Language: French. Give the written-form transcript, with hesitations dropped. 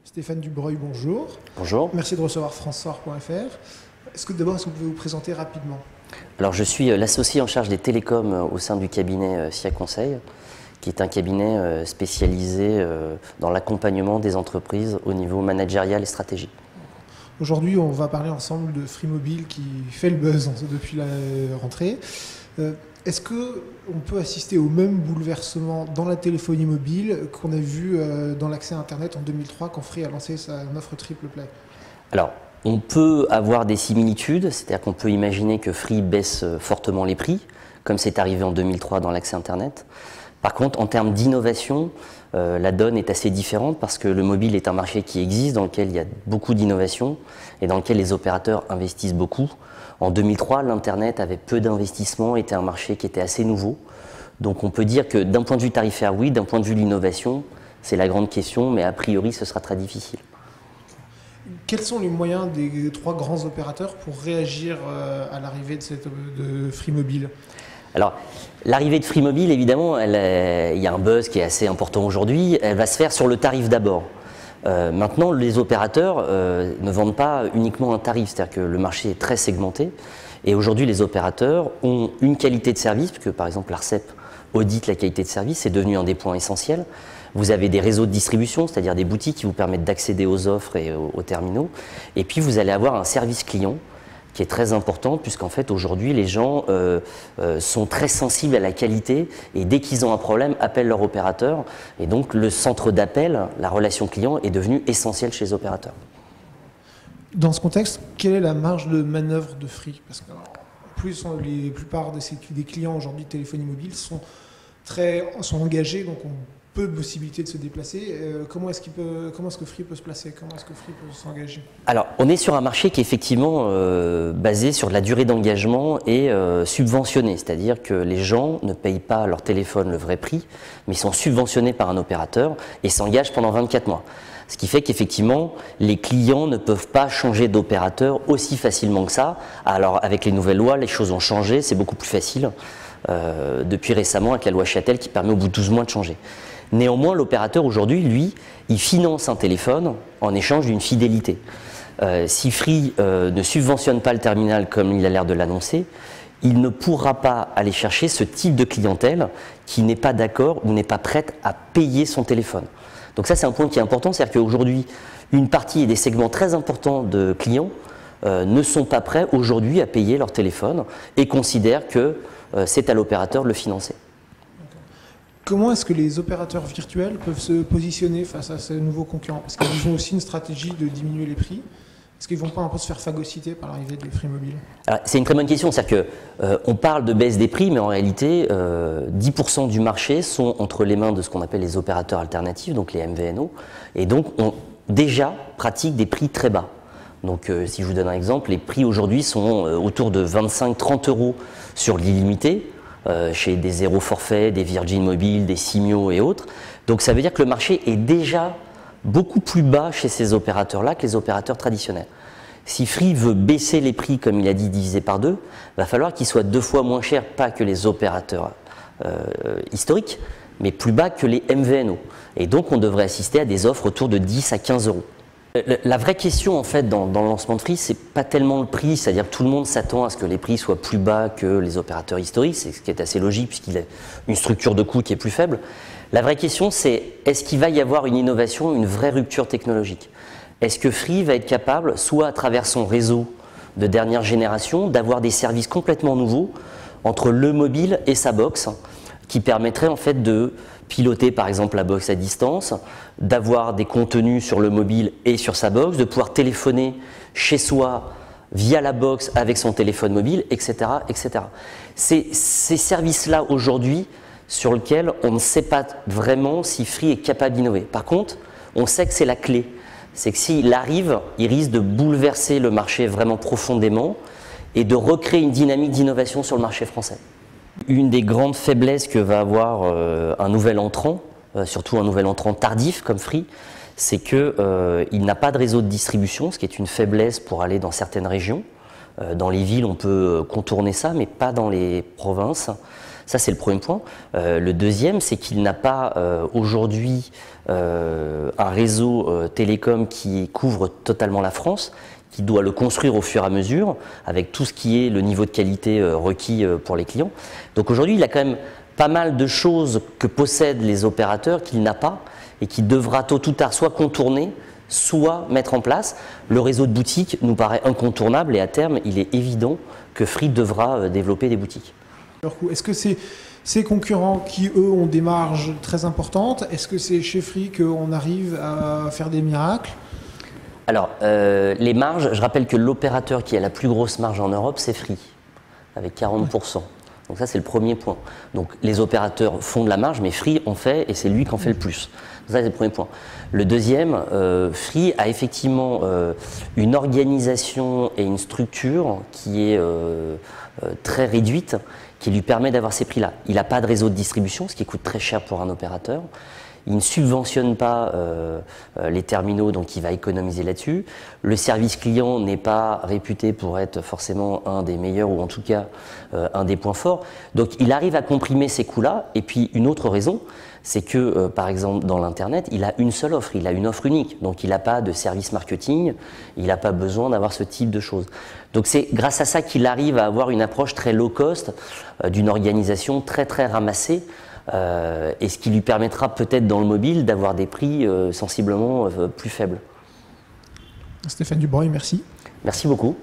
Stéphane Dubreuil, bonjour. Bonjour. Merci de recevoir francesoir.fr. Est-ce que vous pouvez vous présenter rapidement? Alors je suis l'associé en charge des télécoms au sein du cabinet SIA Conseil, qui est un cabinet spécialisé dans l'accompagnement des entreprises au niveau managérial et stratégique. Aujourd'hui, on va parler ensemble de Free Mobile qui fait le buzz depuis la rentrée. Est-ce qu'on peut assister au même bouleversement dans la téléphonie mobile qu'on a vu dans l'accès à Internet en 2003 quand Free a lancé son offre Triple Play? Alors, on peut avoir des similitudes, c'est-à-dire qu'on peut imaginer que Free baisse fortement les prix, comme c'est arrivé en 2003 dans l'accès Internet. Par contre, en termes d'innovation, la donne est assez différente parce que le mobile est un marché qui existe, dans lequel il y a beaucoup d'innovation et dans lequel les opérateurs investissent beaucoup. En 2003, l'Internet avait peu d'investissement, était un marché qui était assez nouveau. Donc on peut dire que d'un point de vue tarifaire, oui, d'un point de vue de l'innovation, c'est la grande question, mais a priori, ce sera très difficile. Quels sont les moyens des trois grands opérateurs pour réagir à l'arrivée de Free Mobile? Alors, l'arrivée de Free Mobile, évidemment, il y a un buzz qui est assez important aujourd'hui. Elle va se faire sur le tarif d'abord. Maintenant, les opérateurs ne vendent pas uniquement un tarif, c'est-à-dire que le marché est très segmenté. Et aujourd'hui, les opérateurs ont une qualité de service, puisque par exemple l'ARCEP audite la qualité de service, c'est devenu un des points essentiels. Vous avez des réseaux de distribution, c'est-à-dire des boutiques qui vous permettent d'accéder aux offres et aux terminaux. Et puis, vous allez avoir un service client qui est très important, puisqu'en fait aujourd'hui les gens sont très sensibles à la qualité et dès qu'ils ont un problème appellent leur opérateur, et donc le centre d'appel, la relation client est devenue essentielle chez les opérateurs. Dans ce contexte, quelle est la marge de manœuvre de Free? Parce que la plupart des clients aujourd'hui de téléphonie mobile sont engagés, donc ont peu de possibilités de se déplacer. Comment est-ce que Free peut se placer? Comment est-ce que Free peut s'engager? Alors, on est sur un marché qui est effectivement basé sur la durée d'engagement et subventionné, c'est-à-dire que les gens ne payent pas leur téléphone le vrai prix, mais sont subventionnés par un opérateur et s'engagent pendant 24 mois. Ce qui fait qu'effectivement, les clients ne peuvent pas changer d'opérateur aussi facilement que ça. Alors, avec les nouvelles lois, les choses ont changé, c'est beaucoup plus facile depuis récemment avec la loi Châtel qui permet au bout de 12 mois de changer. Néanmoins, l'opérateur aujourd'hui, lui, il finance un téléphone en échange d'une fidélité. Si Free ne subventionne pas le terminal comme il a l'air de l'annoncer, il ne pourra pas aller chercher ce type de clientèle qui n'est pas d'accord ou n'est pas prête à payer son téléphone. Donc ça, c'est un point qui est important, c'est-à-dire qu'aujourd'hui, une partie et des segments très importants de clients ne sont pas prêts aujourd'hui à payer leur téléphone et considèrent que c'est à l'opérateur de le financer. Comment est-ce que les opérateurs virtuels peuvent se positionner face à ces nouveaux concurrents? Parce qu'ils ont aussi une stratégie de diminuer les prix. Est-ce qu'ils ne vont pas un peu se faire phagocyter par l'arrivée de Free Mobile? C'est une très bonne question. C'est-à-dire qu'on parle de baisse des prix, mais en réalité, 10% du marché sont entre les mains de ce qu'on appelle les opérateurs alternatifs, donc les MVNO, et donc ont déjà pratiquent des prix très bas. Donc si je vous donne un exemple, les prix aujourd'hui sont autour de 25-30 € sur l'illimité, chez des zéro forfait, des Virgin Mobile, des Simio et autres. Donc ça veut dire que le marché est déjà beaucoup plus bas chez ces opérateurs-là que les opérateurs traditionnels. Si Free veut baisser les prix, comme il a dit, divisé par 2, il va falloir qu'ils soient 2 fois moins chers, pas que les opérateurs historiques, mais plus bas que les MVNO. Et donc on devrait assister à des offres autour de 10 à 15 €. La vraie question en fait dans le lancement de Free, c'est pas tellement le prix, c'est-à-dire que tout le monde s'attend à ce que les prix soient plus bas que les opérateurs historiques, c'est ce qui est assez logique puisqu'il a une structure de coût qui est plus faible. La vraie question c'est est-ce qu'il va y avoir une innovation, une vraie rupture technologique? Est-ce que Free va être capable, soit à travers son réseau de dernière génération, d'avoir des services complètement nouveaux entre le mobile et sa box, qui permettrait en fait de piloter par exemple la box à distance, d'avoir des contenus sur le mobile et sur sa box, de pouvoir téléphoner chez soi via la box avec son téléphone mobile, etc. etc. C'est ces services-là aujourd'hui sur lesquels on ne sait pas vraiment si Free est capable d'innover. Par contre, on sait que c'est la clé. C'est que s'il arrive, il risque de bouleverser le marché vraiment profondément et de recréer une dynamique d'innovation sur le marché français. Une des grandes faiblesses que va avoir un nouvel entrant, surtout un nouvel entrant tardif comme Free, c'est qu'il n'a pas de réseau de distribution, ce qui est une faiblesse pour aller dans certaines régions. Dans les villes, on peut contourner ça, mais pas dans les provinces. Ça, c'est le premier point. Le deuxième, c'est qu'il n'a pas aujourd'hui un réseau télécom qui couvre totalement la France, qui doit le construire au fur et à mesure, avec tout ce qui est le niveau de qualité requis pour les clients. Donc aujourd'hui, il a quand même pas mal de choses que possèdent les opérateurs qu'il n'a pas et qu'il devra tôt ou tard soit contourner, soit mettre en place. Le réseau de boutiques nous paraît incontournable et à terme, il est évident que Free devra développer des boutiques. Est-ce que c'est ces concurrents qui, eux, ont des marges très importantes? Est-ce que c'est chez Free qu'on arrive à faire des miracles? Alors, les marges, je rappelle que l'opérateur qui a la plus grosse marge en Europe, c'est Free, avec 40%. Donc ça, c'est le premier point. Donc les opérateurs font de la marge, mais Free en fait, et c'est lui qui en fait le plus. Donc, ça, c'est le premier point. Le deuxième, Free a effectivement une organisation et une structure qui est très réduite, qui lui permet d'avoir ces prix-là. Il n'a pas de réseau de distribution, ce qui coûte très cher pour un opérateur. Il ne subventionne pas les terminaux, donc il va économiser là-dessus. Le service client n'est pas réputé pour être forcément un des meilleurs, ou en tout cas un des points forts. Donc il arrive à comprimer ces coûts-là. Et puis une autre raison, c'est que par exemple dans l'Internet, il a une seule offre, il a une offre unique. Donc il n'a pas de service marketing, il n'a pas besoin d'avoir ce type de choses. Donc c'est grâce à ça qu'il arrive à avoir une approche très low cost, d'une organisation très très ramassée. Et ce qui lui permettra peut-être dans le mobile d'avoir des prix sensiblement plus faibles. Stéphane Dubreuil, merci. Merci beaucoup.